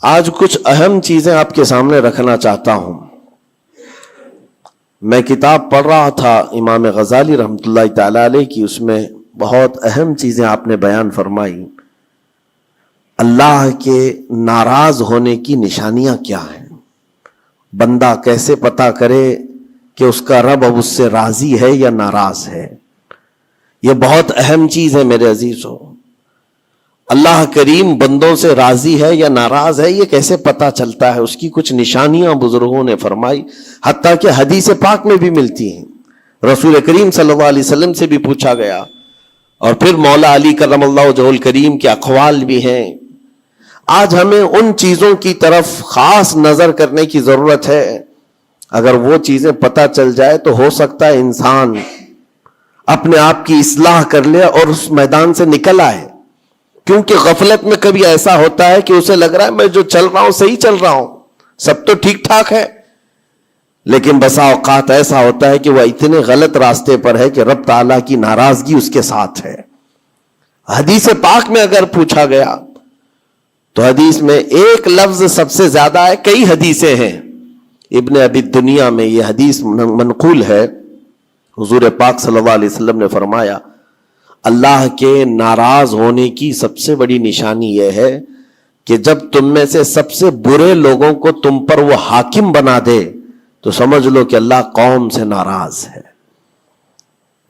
آج کچھ اہم چیزیں آپ کے سامنے رکھنا چاہتا ہوں. میں کتاب پڑھ رہا تھا امام غزالی رحمۃ اللہ تعالی علیہ کی، اس میں بہت اہم چیزیں آپ نے بیان فرمائی. اللہ کے ناراض ہونے کی نشانیاں کیا ہیں؟ بندہ کیسے پتا کرے کہ اس کا رب اب اس سے راضی ہے یا ناراض ہے؟ یہ بہت اہم چیز ہے میرے عزیزو. اللہ کریم بندوں سے راضی ہے یا ناراض ہے، یہ کیسے پتا چلتا ہے؟ اس کی کچھ نشانیاں بزرگوں نے فرمائی، حتیٰ کہ حدیث پاک میں بھی ملتی ہیں. رسول کریم صلی اللہ علیہ وسلم سے بھی پوچھا گیا، اور پھر مولا علی کرم اللہ وجہہ الکریم کے اقوال بھی ہیں. آج ہمیں ان چیزوں کی طرف خاص نظر کرنے کی ضرورت ہے. اگر وہ چیزیں پتہ چل جائے تو ہو سکتا ہے انسان اپنے آپ کی اصلاح کر لے اور اس میدان سے نکل آئے. کیونکہ غفلت میں کبھی ایسا ہوتا ہے کہ اسے لگ رہا ہے میں جو چل رہا ہوں صحیح چل رہا ہوں، سب تو ٹھیک ٹھاک ہے، لیکن بسا اوقات ایسا ہوتا ہے کہ وہ اتنے غلط راستے پر ہے کہ رب تعالیٰ کی ناراضگی اس کے ساتھ ہے. حدیث پاک میں اگر پوچھا گیا تو حدیث میں ایک لفظ سب سے زیادہ ہے، کئی حدیثیں ہیں. ابن ابی دنیا میں یہ حدیث منقول ہے. حضور پاک صلی اللہ علیہ وسلم نے فرمایا، اللہ کے ناراض ہونے کی سب سے بڑی نشانی یہ ہے کہ جب تم میں سے سب سے برے لوگوں کو تم پر وہ حاکم بنا دے تو سمجھ لو کہ اللہ قوم سے ناراض ہے.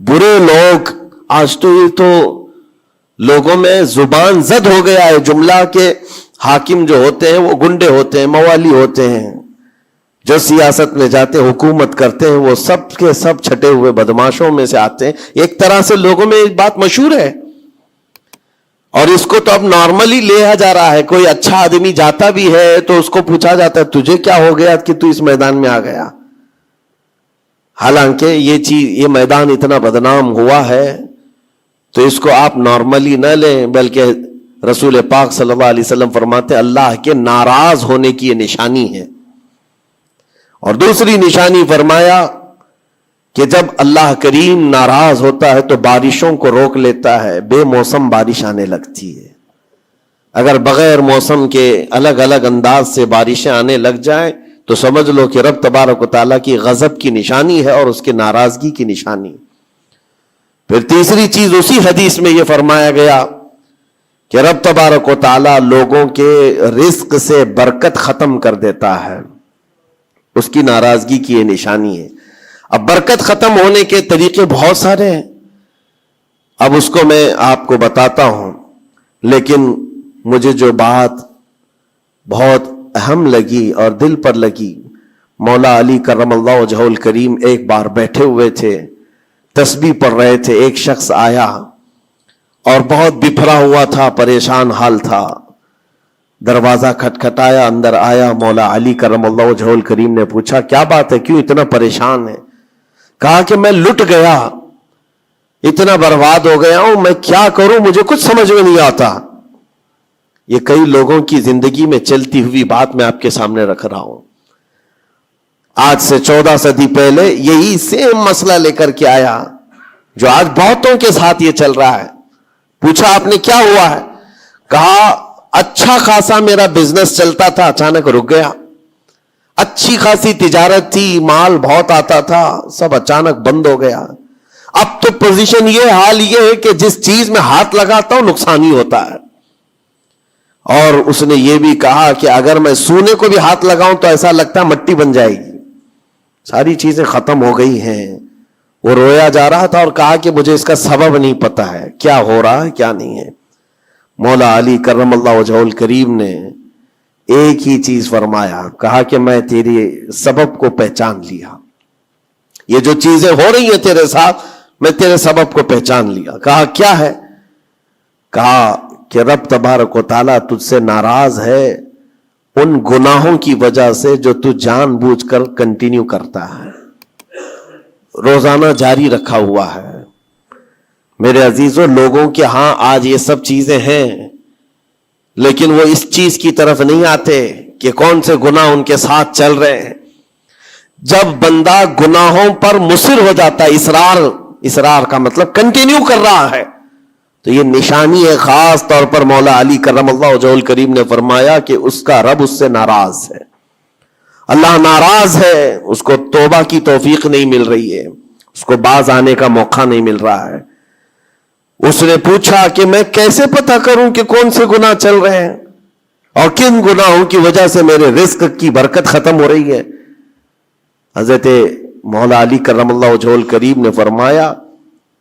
برے لوگ، آج تو یہ تو لوگوں میں زبان زد ہو گیا ہے جملہ کہ حاکم جو ہوتے ہیں وہ گنڈے ہوتے ہیں، موالی ہوتے ہیں، جو سیاست میں جاتے حکومت کرتے ہیں وہ سب کے سب چھٹے ہوئے بدماشوں میں سے آتے ہیں. ایک طرح سے لوگوں میں ایک بات مشہور ہے، اور اس کو تو اب نارملی لیا جا رہا ہے. کوئی اچھا آدمی جاتا بھی ہے تو اس کو پوچھا جاتا ہے تجھے کیا ہو گیا کہ تو اس میدان میں آ گیا. حالانکہ یہ میدان اتنا بدنام ہوا ہے تو اس کو آپ نارملی نہ لیں، بلکہ رسول پاک صلی اللہ علیہ وسلم فرماتے ہیں اللہ کے ناراض ہونے کی یہ نشانی ہے. اور دوسری نشانی فرمایا کہ جب اللہ کریم ناراض ہوتا ہے تو بارشوں کو روک لیتا ہے، بے موسم بارش آنے لگتی ہے. اگر بغیر موسم کے الگ الگ انداز سے بارشیں آنے لگ جائیں تو سمجھ لو کہ رب تبارک و تعالیٰ کی غضب کی نشانی ہے اور اس کے ناراضگی کی نشانی. پھر تیسری چیز اسی حدیث میں یہ فرمایا گیا کہ رب تبارک و تعالیٰ لوگوں کے رزق سے برکت ختم کر دیتا ہے، اس کی ناراضگی کی یہ نشانی ہے. اب برکت ختم ہونے کے طریقے بہت سارے ہیں، اب اس کو میں آپ کو بتاتا ہوں. لیکن مجھے جو بات بہت اہم لگی اور دل پر لگی، مولا علی کرم اللہ وجہہ الکریم ایک بار بیٹھے ہوئے تھے، تسبیح پڑھ رہے تھے. ایک شخص آیا اور بہت بپھرا ہوا تھا، پریشان حال تھا. دروازہ کھٹکھٹایا، اندر آیا. مولا علی کرم اللہ وجہہ الکریم نے پوچھا کیا بات ہے، کیوں اتنا پریشان ہے؟ کہا کہ میں لٹ گیا، اتنا برباد ہو گیا ہوں، میں کیا کروں، مجھے کچھ سمجھ میں نہیں آتا. یہ کئی لوگوں کی زندگی میں چلتی ہوئی بات میں آپ کے سامنے رکھ رہا ہوں. آج سے 14 صدی پہلے یہی سیم مسئلہ لے کر کے آیا جو آج بہتوں کے ساتھ یہ چل رہا ہے. پوچھا آپ نے کیا ہوا ہے؟ کہا اچھا خاصا میرا بزنس چلتا تھا، اچانک رک گیا. اچھی خاصی تجارت تھی، مال بہت آتا تھا، سب اچانک بند ہو گیا. اب تو پوزیشن یہ، حال یہ ہے کہ جس چیز میں ہاتھ لگاتا ہوں نقصان ہی ہوتا ہے. اور اس نے یہ بھی کہا کہ اگر میں سونے کو بھی ہاتھ لگاؤں تو ایسا لگتا ہے مٹی بن جائے گی. ساری چیزیں ختم ہو گئی ہیں. وہ رویا جا رہا تھا اور کہا کہ مجھے اس کا سبب نہیں پتا ہے، کیا ہو رہا ہے کیا نہیں ہے. مولا علی کرم اللہ وجہہ الکریم نے ایک ہی چیز فرمایا، کہا کہ میں تیرے سبب کو پہچان لیا. یہ جو چیزیں ہو رہی ہیں تیرے ساتھ، میں تیرے سبب کو پہچان لیا. کہا کیا ہے؟ کہا کہ رب تبارک و تعالیٰ تجھ سے ناراض ہے ان گناہوں کی وجہ سے جو تو جان بوجھ کر کنٹینیو کرتا ہے، روزانہ جاری رکھا ہوا ہے. میرے عزیزوں، لوگوں کے ہاں آج یہ سب چیزیں ہیں، لیکن وہ اس چیز کی طرف نہیں آتے کہ کون سے گناہ ان کے ساتھ چل رہے ہیں. جب بندہ گناہوں پر مصر ہو جاتا ہے، اصرار کا مطلب کنٹینیو کر رہا ہے، تو یہ نشانی ہے. خاص طور پر مولا علی کرم اللہ وجہہ الکریم نے فرمایا کہ اس کا رب اس سے ناراض ہے. اللہ ناراض ہے, اس کو توبہ کی توفیق نہیں مل رہی ہے, اس کو باز آنے کا موقع نہیں مل رہا ہے. اس نے پوچھا کہ میں کیسے پتہ کروں کہ کون سے گناہ چل رہے ہیں اور کن گناہوں کی وجہ سے میرے رزق کی برکت ختم ہو رہی ہے. حضرت مولا علی کرم اللہ وجہہ الکریم نے فرمایا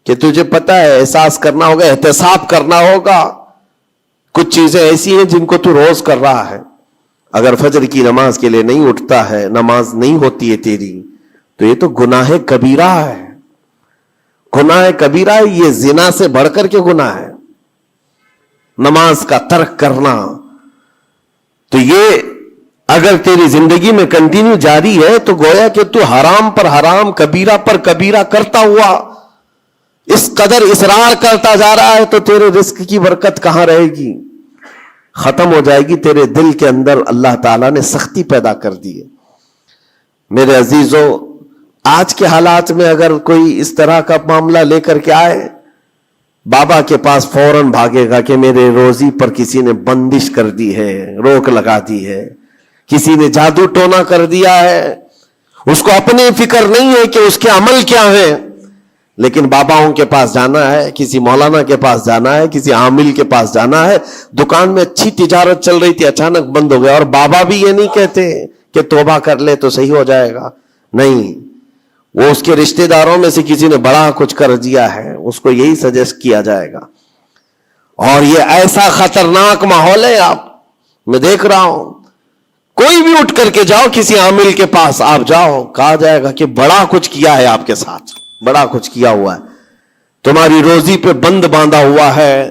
کہ تجھے پتا ہے, احساس کرنا ہوگا, احتساب کرنا ہوگا. کچھ چیزیں ایسی ہیں جن کو تو روز کر رہا ہے. اگر فجر کی نماز کے لیے نہیں اٹھتا ہے, نماز نہیں ہوتی ہے تیری, تو یہ تو گناہ کبیرہ ہے. گناہ کبیرہ ہے, یہ زنا سے بڑھ کر کے گناہ ہے نماز کا ترک کرنا. تو یہ اگر تیری زندگی میں کنٹینیو جاری ہے تو گویا کہ تو حرام پر حرام, کبیرہ پر کبیرہ کرتا ہوا اس قدر اصرار کرتا جا رہا ہے, تو تیرے رزق کی برکت کہاں رہے گی؟ ختم ہو جائے گی. تیرے دل کے اندر اللہ تعالیٰ نے سختی پیدا کر دی ہے. میرے عزیزوں, آج کے حالات میں اگر کوئی اس طرح کا معاملہ لے کر کے آئے, بابا کے پاس فوراً بھاگے گا کہ میرے روزی پر کسی نے بندش کر دی ہے, روک لگا دی ہے, کسی نے جادو ٹونا کر دیا ہے. اس کو اپنی فکر نہیں ہے کہ اس کے عمل کیا ہے, لیکن باباؤں کے پاس جانا ہے, کسی مولانا کے پاس جانا ہے, کسی عامل کے پاس جانا ہے. دکان میں اچھی تجارت چل رہی تھی, اچانک بند ہو گیا. اور بابا بھی یہ نہیں کہتے کہ توبہ کر لے تو صحیح ہو جائے گا, نہیں. وہ اس کے رشتہ داروں میں سے کسی نے بڑا کچھ کر دیا ہے, اس کو یہی سجیسٹ کیا جائے گا. اور یہ ایسا خطرناک ماحول ہے, میں دیکھ رہا ہوں. کوئی بھی اٹھ کر کے جاؤ, کسی عامل کے پاس آپ جاؤ, کہا جائے گا کہ بڑا کچھ کیا ہے آپ کے ساتھ, بڑا کچھ کیا ہوا ہے, تمہاری روزی پہ بند باندھا ہوا ہے,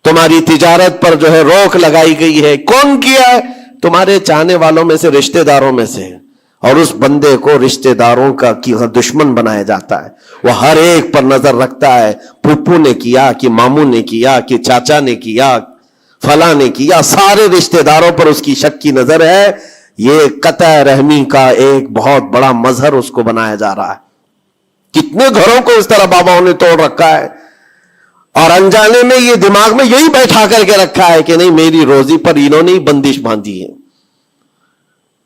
تمہاری تجارت پر جو ہے روک لگائی گئی ہے. کون کیا ہے؟ تمہارے چاہنے والوں میں سے, رشتہ داروں میں سے. اور اس بندے کو رشتہ داروں کا دشمن بنایا جاتا ہے. وہ ہر ایک پر نظر رکھتا ہے, پھپھو نے کیا کہ ماموں نے کیا کہ چاچا نے کیا, فلاں نے کیا, سارے رشتہ داروں پر اس کی شک کی نظر ہے. یہ قطع رحمی کا ایک بہت بڑا مظہر اس کو بنایا جا رہا ہے. کتنے گھروں کو اس طرح باباؤں نے توڑ رکھا ہے, اور انجانے میں یہ دماغ میں یہی بیٹھا کر کے رکھا ہے کہ نہیں, میری روزی پر انہوں نے بندش باندھی ہے.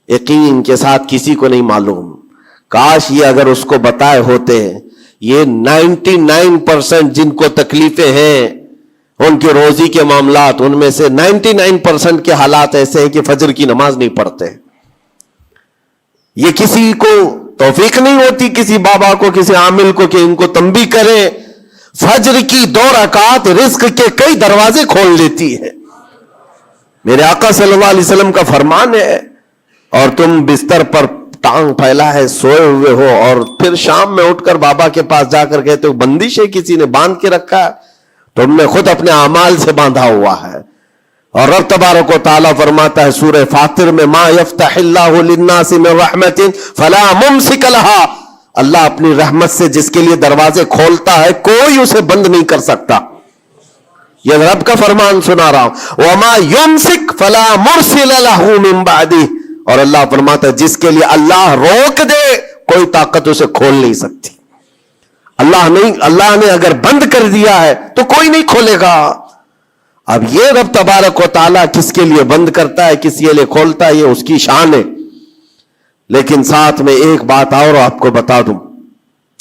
یقین کے ساتھ کسی کو نہیں معلوم. کاش یہ اگر اس کو بتائے ہوتے, یہ 99% جن کو تکلیفیں ہیں ان کے روزی کے معاملات, ان میں سے 99% کے حالات ایسے ہیں کہ فجر کی نماز نہیں پڑھتے. یہ کسی کو توفیق نہیں ہوتی, کسی بابا کو, کسی عامل کو, کہ ان کو تنبیہ کرے. فجر کی 2 رکعات رزق کے کئی دروازے کھول دیتی ہے. میرے آقا صلی اللہ علیہ وسلم کا فرمان ہے, اور تم بستر پر ٹانگ پھیلا ہے سوئے ہوئے ہو, اور پھر شام میں اٹھ کر بابا کے پاس جا کر کہتے ہو بندش ہے, کسی نے باندھ کے رکھا ہے. تم نے خود اپنے اعمال سے باندھا ہوا ہے. اور رب تبارک و تعالیٰ فرماتا ہے سورہ فاطر میں, ما یفتح اللہ للناس من رحمت فلا ممسک لہا. اللہ اپنی رحمت سے جس کے لیے دروازے کھولتا ہے, کوئی اسے بند نہیں کر سکتا. یہ رب کا فرمان سنا رہا ہوں. وما یمسک فلا مرسل لہ من بعدہ. اور اللہ فرماتا ہے جس کے لیے اللہ روک دے, کوئی طاقت اسے کھول نہیں سکتی. اللہ نے اگر بند کر دیا ہے تو کوئی نہیں کھولے گا. اب یہ رب تبارک و تعالیٰ کس کے لیے بند کرتا ہے, کس کے لیے کھولتا ہے, یہ اس کی شان ہے. لیکن ساتھ میں ایک بات اور آپ کو بتا دوں.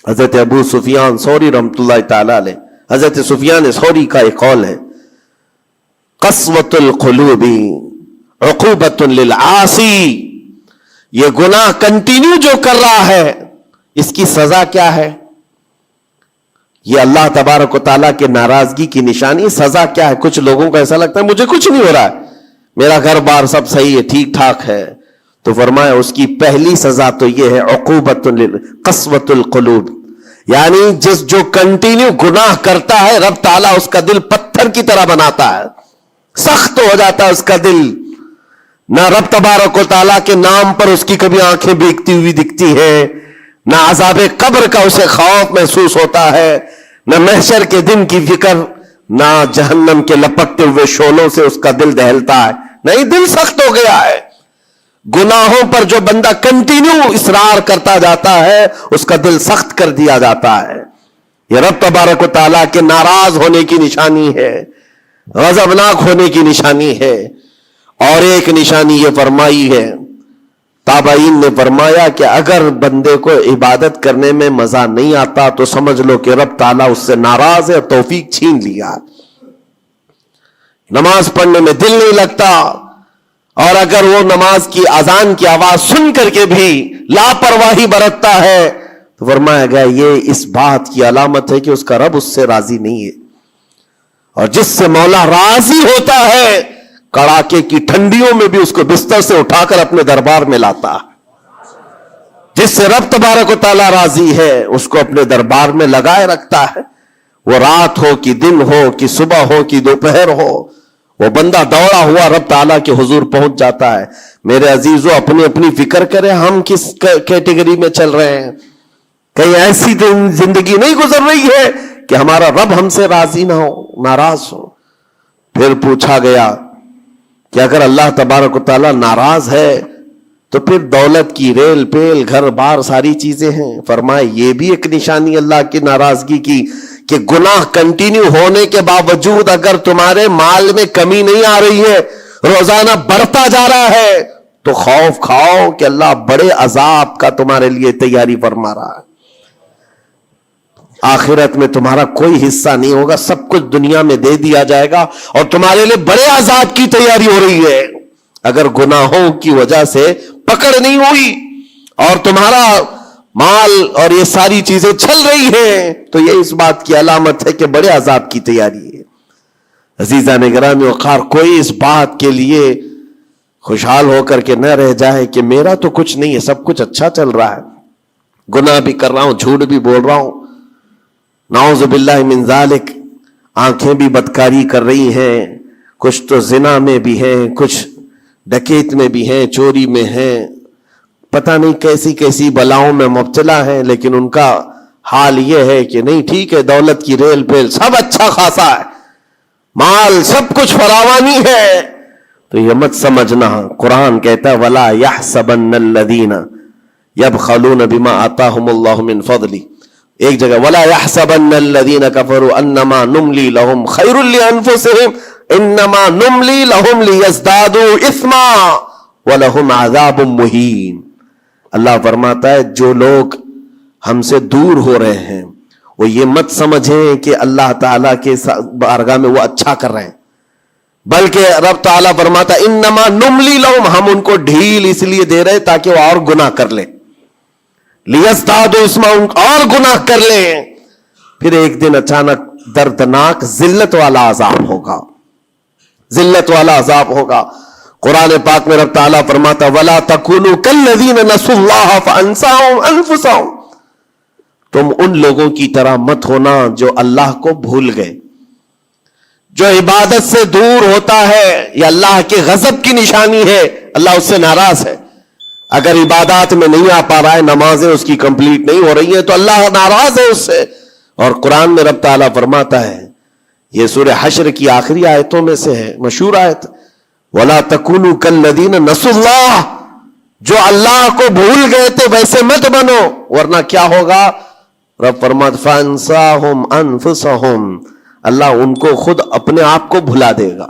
حضرت ابو سفیان ثوری رحمۃ اللہ تعالی علیہ, حضرت سفیان ثوری کا ایک قول ہے, قسوۃ القلوب عقوبۃ للعاصی. یہ گناہ کنٹینیو جو کر رہا ہے اس کی سزا کیا ہے؟ یہ اللہ تبارک و تعالیٰ کے ناراضگی کی نشانی. سزا کیا ہے؟ کچھ لوگوں کو ایسا لگتا ہے مجھے کچھ نہیں ہو رہا ہے, میرا گھر بار سب صحیح ہے, ٹھیک ٹھاک ہے. تو فرمایا اس کی پہلی سزا تو یہ ہے عقوبۃ قسوۃ القلوب, یعنی جو کنٹینیو گناہ کرتا ہے رب تعالیٰ اس کا دل پتھر کی طرح بناتا ہے, سخت ہو جاتا ہے اس کا دل. نہ رب تبارک و تعالیٰ کے نام پر اس کی کبھی آنکھیں بھیگتی ہوئی دکھتی ہیں, نہ عذاب قبر کا اسے خوف محسوس ہوتا ہے, نہ محشر کے دن کی فکر, نہ جہنم کے لپکتے ہوئے شعلوں سے اس کا دل دہلتا ہے. نہیں, دل سخت ہو گیا ہے. گناہوں پر جو بندہ کنٹینیو اصرار کرتا جاتا ہے اس کا دل سخت کر دیا جاتا ہے. یہ رب تبارک و تعالیٰ کے ناراض ہونے کی نشانی ہے، غضبناک ہونے کی نشانی ہے۔ اور ایک نشانی یہ فرمائی ہے، تابعین نے فرمایا کہ اگر بندے کو عبادت کرنے میں مزہ نہیں آتا تو سمجھ لو کہ رب تعالیٰ اس سے ناراض ہے، توفیق چھین لیا۔ نماز پڑھنے میں دل نہیں لگتا، اور اگر وہ نماز کی اذان کی آواز سن کر کے بھی لاپرواہی برتتا ہے تو فرمایا گیا یہ اس بات کی علامت ہے کہ اس کا رب اس سے راضی نہیں ہے۔ اور جس سے مولا راضی ہوتا ہے کڑاکے کی ٹھنڈیوں میں بھی اس کو بستر سے اٹھا کر اپنے دربار میں لاتا ہے۔ جس سے رب تبارک و تعالیٰ راضی ہے اس کو اپنے دربار میں لگائے رکھتا ہے، وہ رات ہو کہ دن ہو کہ صبح ہو کہ دوپہر ہو، وہ بندہ دوڑا ہوا رب تعالیٰ کے حضور پہنچ جاتا ہے۔ میرے عزیزو، اپنی اپنی فکر کریں ہم کس کیٹیگری میں چل رہے ہیں۔ کہیں ایسی زندگی نہیں گزر رہی ہے کہ ہمارا رب ہم سے راضی نہ ہو، ناراض ہو۔ پھر پوچھا گیا کہ اگر اللہ تبارک و تعالیٰ ناراض ہے تو پھر دولت کی ریل پیل گھر بار ساری چیزیں ہیں۔ فرمائے یہ بھی ایک نشانی اللہ کی ناراضگی کی کہ گناہ کنٹینیو ہونے کے باوجود اگر تمہارے مال میں کمی نہیں آ رہی ہے، روزانہ بڑھتا جا رہا ہے، تو خوف کھاؤ کہ اللہ بڑے عذاب کا تمہارے لیے تیاری فرما رہا ہے۔ آخرت میں تمہارا کوئی حصہ نہیں ہوگا، سب کچھ دنیا میں دے دیا جائے گا اور تمہارے لیے بڑے عذاب کی تیاری ہو رہی ہے۔ اگر گناہوں کی وجہ سے پکڑ نہیں ہوئی اور تمہارا مال اور یہ ساری چیزیں چل رہی ہیں تو یہ اس بات کی علامت ہے کہ بڑے عذاب کی تیاری ہے۔ عزیزان گرامی وقار، کوئی اس بات کے لیے خوشحال ہو کر کے نہ رہ جائے کہ میرا تو کچھ نہیں ہے، سب کچھ اچھا چل رہا ہے، گناہ بھی کر رہا ہوں، جھوٹ بھی بول رہا ہوں، نعوذ باللہ من ذالک، آنکھیں بھی بدکاری کر رہی ہیں، کچھ تو زنا میں بھی ہیں، کچھ ڈکیت میں بھی ہیں، چوری میں ہیں، پتہ نہیں کیسی کیسی بلاؤں میں مبتلا ہیں، لیکن ان کا حال یہ ہے کہ نہیں ٹھیک ہے، دولت کی ریل پیل سب اچھا خاصا ہے، مال سب کچھ فراوانی ہے، تو یہ مت سمجھنا۔ قرآن کہتا ہے وَلَا يَحْسَبَنَّ الَّذِينَ يَبْخَلُونَ بِمَا آتَاهُمُ اللَّهُ مِنْ فَضْلِهِ، ایک جگہ وَلَا يَحْسَبَنَّ الَّذِينَ كَفَرُوا أَنَّمَا نُمْلِي لَهُمْ خَيْرٌ لِأَنفُسِهِمْ إِنَّمَا نُمْلِي لَهُمْ لِيَزْدَادُوا إِثْمًا وَلَهُمْ عَذَابٌ مُهِينٌ۔ اللہ فرماتا ہے جو لوگ ہم سے دور ہو رہے ہیں وہ یہ مت سمجھیں کہ اللہ تعالیٰ کے بارگاہ میں وہ اچھا کر رہے ہیں، بلکہ رب تعالیٰ فرماتا ہے انما نملی لہم، ہم ان کو ڈھیل اس لیے دے رہے تاکہ وہ اور گناہ کر لیں، لیزدادوا اسما، اور گناہ کر لیں۔ پھر ایک دن اچانک دردناک ذلت والا عذاب ہوگا، ذلت والا عذاب ہوگا۔ قرآن پاک میں رب تعالیٰ فرماتا وَلَا تَكُونُوا كَالَّذِينَ نَسُوا اللَّهَ فَأَنسَاهُمْ أَنفُسَهُمْ، تم ان لوگوں کی طرح مت ہونا جو اللہ کو بھول گئے، جو عبادت سے دور ہوتا ہے، یہ اللہ کے غضب کی نشانی ہے، اللہ اس سے ناراض ہے۔ اگر عبادات میں نہیں آ پا رہا ہے، نمازیں اس کی کمپلیٹ نہیں ہو رہی ہیں تو اللہ ناراض ہے اس سے۔ اور قرآن میں رب تعالیٰ فرماتا ہے، یہ سورہ حشر کی آخری آیتوں میں سے ہے، مشہور آیت، وَلَا تَكُونُوا كَالَّذِينَ نَسُوا اللَّهَ، جو اللہ کو بھول گئے تھے ویسے مت بنو، ورنہ کیا ہوگا؟ رب فرماتا فَأَنسَاهُمْ أَنفُسَهُمْ، اللہ ان کو خود اپنے آپ کو بھلا دے گا،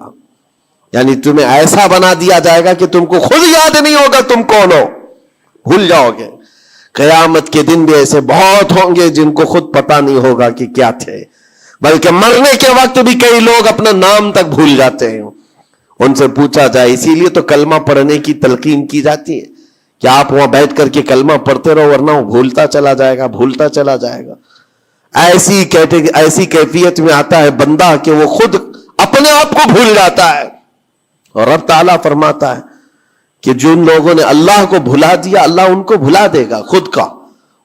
یعنی تمہیں ایسا بنا دیا جائے گا کہ تم کو خود یاد نہیں ہوگا تم کون ہو، بھول جاؤ گے۔ قیامت کے دن بھی ایسے بہت ہوں گے جن کو خود پتا نہیں ہوگا کہ کیا تھے، بلکہ مرنے کے وقت بھی کئی لوگ اپنا نام تک بھول جاتے ہیں۔ ان سے پوچھا جائے، اسی لیے تو کلمہ پڑھنے کی تلقین کی جاتی ہے کہ آپ وہاں بیٹھ کر کے کلمہ پڑھتے رہو، ورنہ وہ بھولتا چلا جائے گا، بھولتا چلا جائے گا۔ ایسی کیفیت میں آتا ہے بندہ کہ وہ خود اپنے آپ کو بھول جاتا ہے۔ اور رب تعالیٰ فرماتا ہے کہ جن لوگوں نے اللہ کو بھلا دیا اللہ ان کو بھلا دے گا خود کا،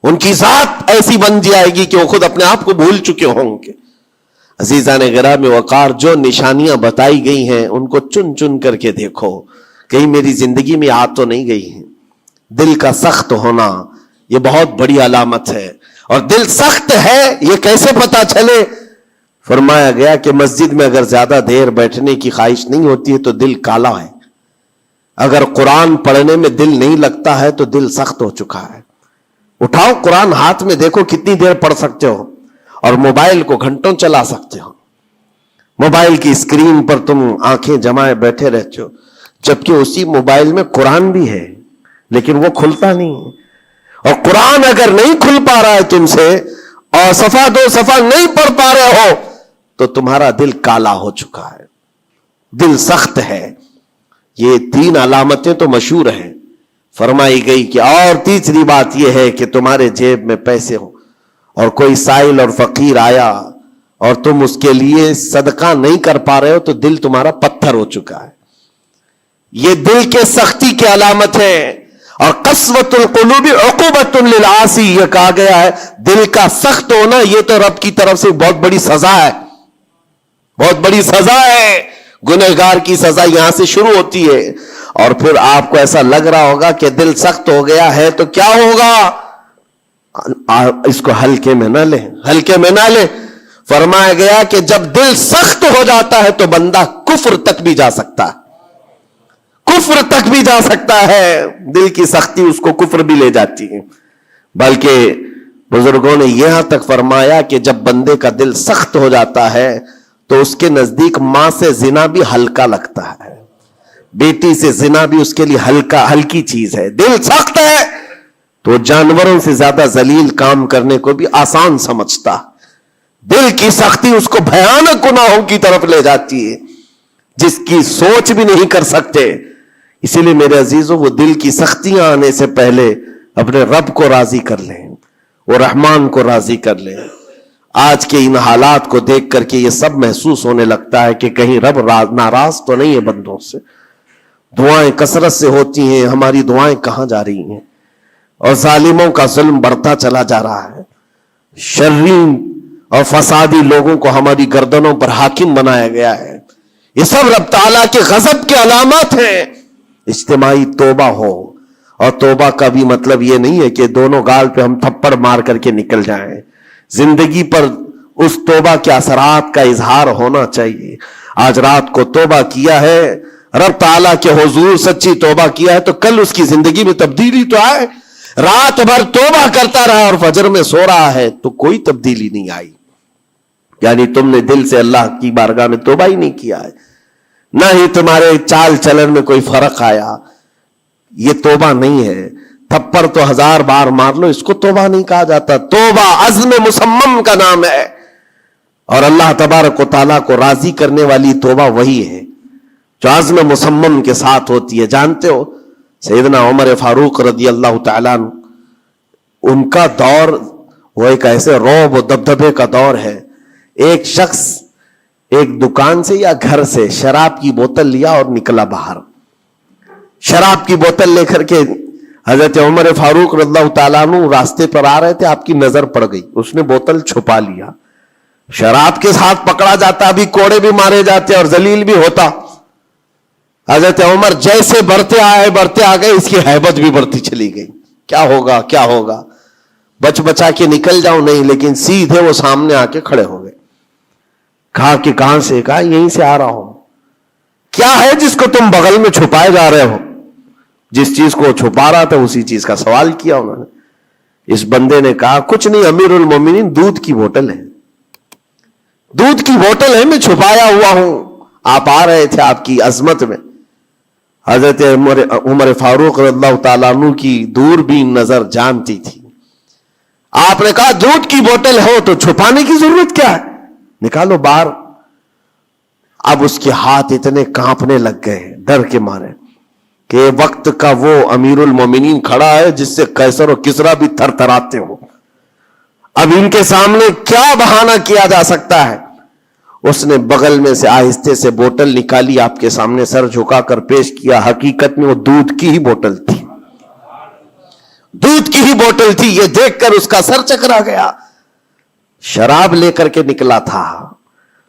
ان کی ذات ایسی بن جائے گی کہ وہ خود اپنے آپ کو بھول چکے ہوں گے۔ عزیزان گرامی وقار، جو نشانیاں بتائی گئی ہیں ان کو چن چن کر کے دیکھو، کہیں میری زندگی میں آ تو نہیں گئی ہیں۔ دل کا سخت ہونا یہ بہت بڑی علامت ہے، اور دل سخت ہے یہ کیسے پتا چلے؟ فرمایا گیا کہ مسجد میں اگر زیادہ دیر بیٹھنے کی خواہش نہیں ہوتی ہے تو دل کالا ہے، اگر قرآن پڑھنے میں دل نہیں لگتا ہے تو دل سخت ہو چکا ہے۔ اٹھاؤ قرآن ہاتھ میں، دیکھو کتنی دیر پڑھ سکتے ہو، اور موبائل کو گھنٹوں چلا سکتے ہو. موبائل کی اسکرین پر تم آنکھیں جمائے بیٹھے رہتے ہو، جبکہ اسی موبائل میں قرآن بھی ہے لیکن وہ کھلتا نہیں ہے. اور قرآن اگر نہیں کھل پا رہا ہے تم سے اور صفحہ دو صفحہ نہیں پڑھ پا رہے ہو تو تمہارا دل کالا ہو چکا ہے، دل سخت ہے. یہ 3 علامتیں تو مشہور ہیں. فرمائی گئی کہ اور تیسری بات یہ ہے کہ تمہارے جیب میں پیسے ہوں اور کوئی سائل اور فقیر آیا اور تم اس کے لیے صدقہ نہیں کر پا رہے ہو تو دل تمہارا پتھر ہو چکا ہے. یہ دل کے سختی کی علامت ہے. اور قسوۃ القلوب عقوبۃ للعاصی، یہ کہا گیا ہے دل کا سخت ہونا یہ تو رب کی طرف سے بہت بڑی سزا ہے، بہت بڑی سزا ہے. گنہگار کی سزا یہاں سے شروع ہوتی ہے. اور پھر آپ کو ایسا لگ رہا ہوگا کہ دل سخت ہو گیا ہے تو کیا ہوگا، اس کو ہلکے میں نہ لیں، ہلکے میں نہ لیں. فرمایا گیا کہ جب دل سخت ہو جاتا ہے تو بندہ کفر تک بھی جا سکتا ہے، کفر تک بھی جا سکتا ہے. دل کی سختی اس کو کفر بھی لے جاتی ہے. بلکہ بزرگوں نے یہاں تک فرمایا کہ جب بندے کا دل سخت ہو جاتا ہے تو اس کے نزدیک ماں سے زنا بھی ہلکا لگتا ہے، بیٹی سے زنا بھی اس کے لیے ہلکی چیز ہے. دل سخت ہے تو جانوروں سے زیادہ ذلیل کام کرنے کو بھی آسان سمجھتا. دل کی سختی اس کو بھیانک گناہوں کی طرف لے جاتی ہے جس کی سوچ بھی نہیں کر سکتے. اسی لیے میرے عزیزوں وہ دل کی سختیاں آنے سے پہلے اپنے رب کو راضی کر لیں، وہ رحمان کو راضی کر لیں. آج کے ان حالات کو دیکھ کر کے یہ سب محسوس ہونے لگتا ہے کہ کہیں رب ناراض تو نہیں ہے بندوں سے. دعائیں کثرت سے ہوتی ہیں، ہماری دعائیں کہاں جا رہی ہیں؟ اور ظالموں کا ظلم بڑھتا چلا جا رہا ہے. شرین اور فسادی لوگوں کو ہماری گردنوں پر حاکم بنایا گیا ہے. یہ سب رب تعالیٰ کے غضب کے علامات ہیں. اجتماعی توبہ ہو، اور توبہ کا بھی مطلب یہ نہیں ہے کہ دونوں گال پہ ہم تھپڑ مار کر کے نکل جائیں. زندگی پر اس توبہ کے اثرات کا اظہار ہونا چاہیے. آج رات کو توبہ کیا ہے، رب تعالیٰ کے حضور سچی توبہ کیا ہے تو کل اس کی زندگی میں تبدیلی تو آئے. رات بھر توبہ کرتا رہا اور فجر میں سو رہا ہے تو کوئی تبدیلی نہیں آئی، یعنی تم نے دل سے اللہ کی بارگاہ میں توبہ ہی نہیں کیا ہے، نہ ہی تمہارے چال چلن میں کوئی فرق آیا. یہ توبہ نہیں ہے. تھپڑ تو 1000 بار مار لو، اس کو توبہ نہیں کہا جاتا. توبہ عزم مصمم کا نام ہے، اور اللہ تبارک و تعالیٰ کو راضی کرنے والی توبہ وہی ہے جو عزم مصمم کے ساتھ ہوتی ہے. جانتے ہو سیدنا عمر فاروق رضی اللہ تعالیٰ عنہ، ان کا دور وہ ایک ایسے رعب و دبدبے کا دور ہے. ایک شخص ایک دکان سے یا گھر سے شراب کی بوتل لیا اور نکلا باہر. شراب کی بوتل لے کر کے حضرت عمر فاروق رضی اللہ تعالیٰ عنہ راستے پر آ رہے تھے، آپ کی نظر پڑ گئی، اس نے بوتل چھپا لیا. شراب کے ساتھ پکڑا جاتا، ابھی کوڑے بھی مارے جاتے اور ذلیل بھی ہوتا. حضرت عمر جیسے بڑھتے آ گئے، اس کی ہیبت بھی بڑھتی چلی گئی. کیا ہوگا کیا ہوگا، بچ بچا کے نکل جاؤں نہیں، لیکن سیدھے وہ سامنے آ کے کھڑے ہو گئے. کہا کہ کہاں سے؟ کہا یہیں سے آ رہا ہوں. کیا ہے جس کو تم بغل میں چھپائے جا رہے ہو؟ جس چیز کو چھپا رہا تھا اسی چیز کا سوال کیا انہوں نے. اس بندے نے کہا کچھ نہیں امیر المومنین، دودھ کی بوتل ہے، دودھ کی بوتل ہے، میں چھپایا ہوا ہوں، آپ آ رہے تھے آپ کی عظمت میں. حضرت عمر فاروق رضی اللہ تعالیٰ عنہ کی دوربین نظر جانتی تھی. آپ نے کہا دودھ کی بوتل ہو تو چھپانے کی ضرورت کیا ہے، نکالو باہر. اب اس کے ہاتھ اتنے کانپنے لگ گئے ڈر کے مارے کہ وقت کا وہ امیر المومنین کھڑا ہے جس سے قیصر و کسریٰ بھی تھر تھراتے ہو. اب ان کے سامنے کیا بہانہ کیا جا سکتا ہے؟ اس نے بغل میں سے آہستے سے بوتل نکالی، آپ کے سامنے سر جھکا کر پیش کیا. حقیقت میں وہ دودھ کی ہی بوتل تھی، دودھ کی ہی بوتل تھی. یہ دیکھ کر اس کا سر چکرا گیا. شراب لے کر کے نکلا تھا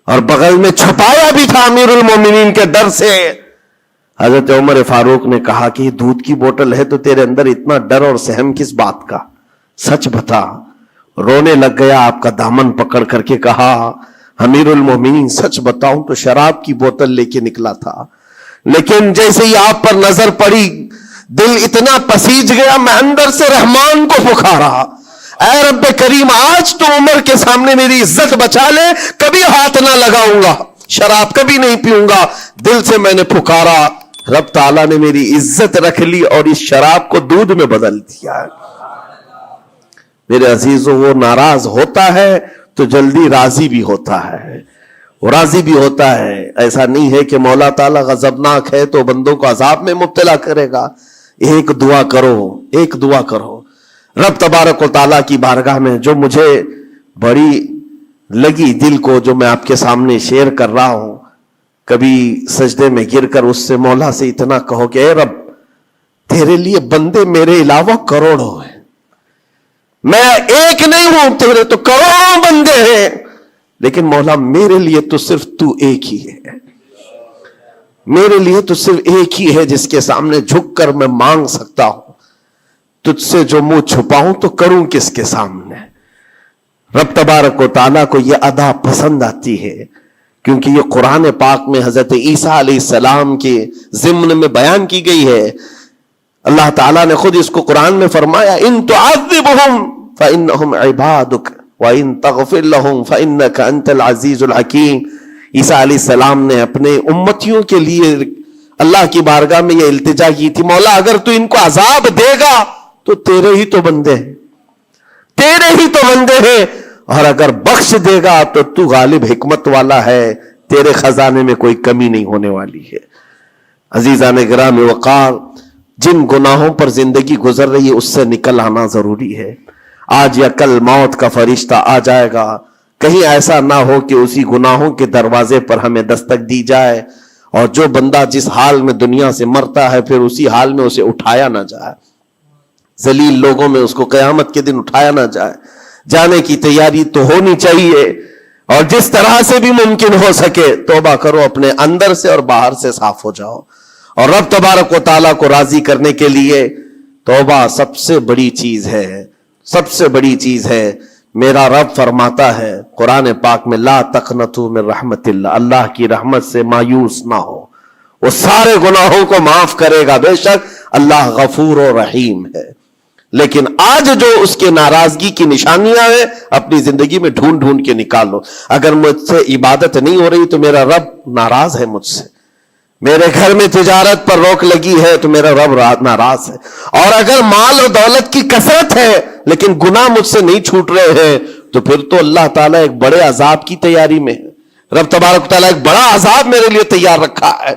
اور بغل میں چھپایا بھی تھا امیر المومنین کے ڈر سے. حضرت عمر فاروق نے کہا کہ یہ دودھ کی بوتل ہے تو تیرے اندر اتنا ڈر اور سہم کس بات کا، سچ بتا. رونے لگ گیا، آپ کا دامن پکڑ کر کے کہا امیر المومنین سچ بتاؤں تو شراب کی بوتل لے کے نکلا تھا، لیکن جیسے ہی آپ پر نظر پڑی دل اتنا پسیج گیا، میں اندر سے رحمان کو پکارا، اے رب کریم آج تو عمر کے سامنے میری عزت بچا لے, کبھی ہاتھ نہ لگاؤں گا, شراب کبھی نہیں پیوں گا. دل سے میں نے پکارا, رب تعالیٰ نے میری عزت رکھ لی اور اس شراب کو دودھ میں بدل دیا. میرے عزیزوں, وہ ناراض ہوتا ہے تو جلدی راضی بھی ہوتا ہے, وہ راضی بھی ہوتا ہے. ایسا نہیں ہے کہ مولا تعالیٰ غضبناک ہے تو بندوں کو عذاب میں مبتلا کرے گا. ایک دعا کرو, ایک دعا کرو رب تبارک و تعالیٰ کی بارگاہ میں, جو مجھے بڑی لگی دل کو, جو میں آپ کے سامنے شیئر کر رہا ہوں. کبھی سجدے میں گر کر اس سے مولا سے اتنا کہو کہ اے رب, تیرے لیے بندے میرے علاوہ کروڑوں ہیں, میں ایک نہیں ہوں, تیرے تو کروڑوں بندے ہیں, لیکن مولا میرے لیے تو صرف تو ایک ہی ہے. میرے لیے تو صرف ایک ہی ہے جس کے سامنے جھک کر میں مانگ سکتا ہوں. تجھ سے جو منہ چھپاؤں تو کروں کس کے سامنے. رب تبارک و تعالیٰ کو یہ ادا پسند آتی ہے, کیونکہ یہ قرآن پاک میں حضرت عیسیٰ علیہ السلام کے ضمن میں بیان کی گئی ہے. اللہ تعالیٰ نے خود اس کو قرآن میں فرمایا, ان تعذبہم فانہم عبادک وان تغفر لہم فانک انت العزیز الحکیم. عیسیٰ علیہ السلام نے اپنے امتیوں کے لیے اللہ کی بارگاہ میں یہ التجا کی تھی, مولا اگر تو ان کو عذاب دے گا تو تیرے ہی تو بندے ہیں, تیرے ہی تو بندے ہیں, اور اگر بخش دے گا تو تو غالب حکمت والا ہے, تیرے خزانے میں کوئی کمی نہیں ہونے والی ہے. عزیزان گرام وقار, جن گناہوں پر زندگی گزر رہی ہے اس سے نکل آنا ضروری ہے. آج یا کل موت کا فرشتہ آ جائے گا, کہیں ایسا نہ ہو کہ اسی گناہوں کے دروازے پر ہمیں دستک دی جائے, اور جو بندہ جس حال میں دنیا سے مرتا ہے پھر اسی حال میں اسے اٹھایا نہ جائے, ذلیل لوگوں میں اس کو قیامت کے دن اٹھایا نہ جائے. جانے کی تیاری تو ہونی چاہیے, اور جس طرح سے بھی ممکن ہو سکے توبہ کرو, اپنے اندر سے اور باہر سے صاف ہو جاؤ. اور رب تبارک و تعالیٰ کو راضی کرنے کے لیے توبہ سب سے بڑی چیز ہے, سب سے بڑی چیز ہے. میرا رب فرماتا ہے قرآن پاک میں, لا تقنطوا من رحمت اللہ, اللہ کی رحمت سے مایوس نہ ہو, وہ سارے گناہوں کو معاف کرے گا, بے شک اللہ غفور و رحیم ہے. لیکن آج جو اس کے ناراضگی کی نشانیاں ہیں اپنی زندگی میں ڈھونڈ ڈھونڈ کے نکالو. اگر مجھ سے عبادت نہیں ہو رہی تو میرا رب ناراض ہے مجھ سے, میرے گھر میں تجارت پر روک لگی ہے تو میرا رب ناراض ہے, اور اگر مال و دولت کی کثرت ہے لیکن گناہ مجھ سے نہیں چھوٹ رہے ہیں تو پھر تو اللہ تعالیٰ ایک بڑے عذاب کی تیاری میں ہے. رب تبارک تعالیٰ ایک بڑا عذاب میرے لیے تیار رکھا ہے,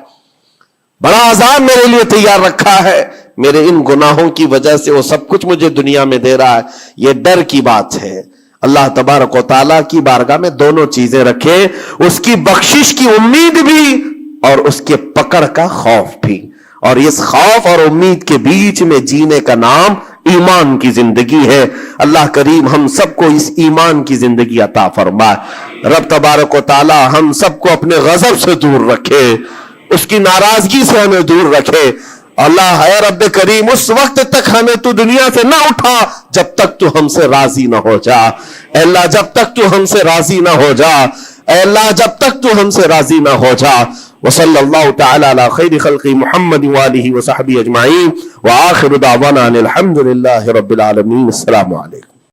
بڑا عذاب میرے لیے تیار رکھا ہے. میرے ان گناہوں کی وجہ سے وہ سب کچھ مجھے دنیا میں دے رہا ہے. یہ ڈر کی بات ہے. اللہ تبارک و تعالیٰ کی بارگاہ میں دونوں چیزیں رکھے, اس کی بخشش کی امید بھی اور اس کے پکڑ کا خوف بھی. اور اس خوف اور امید کے بیچ میں جینے کا نام ایمان کی زندگی ہے. اللہ کریم ہم سب کو اس ایمان کی زندگی عطا فرمائے. رب تبارک و تعالی ہم سب کو اپنے غضب سے دور رکھے, اس کی ناراضگی سے ہمیں دور رکھے. اللہ ہے رب کریم اس وقت تک ہمیں تو دنیا سے نہ اٹھا جب تک تو ہم سے راضی نہ ہو جا. اے اللہ جب تک تو ہم سے راضی نہ ہو جا, اے اللہ جب تک تو ہم سے راضی نہ ہو جا. وصلی اللہ تعالی علی خیر خلق محمد وآلہ وصحبہ اجمعین, وآخر دعوانا الحمد للہ رب العالمین. السلام علیکم.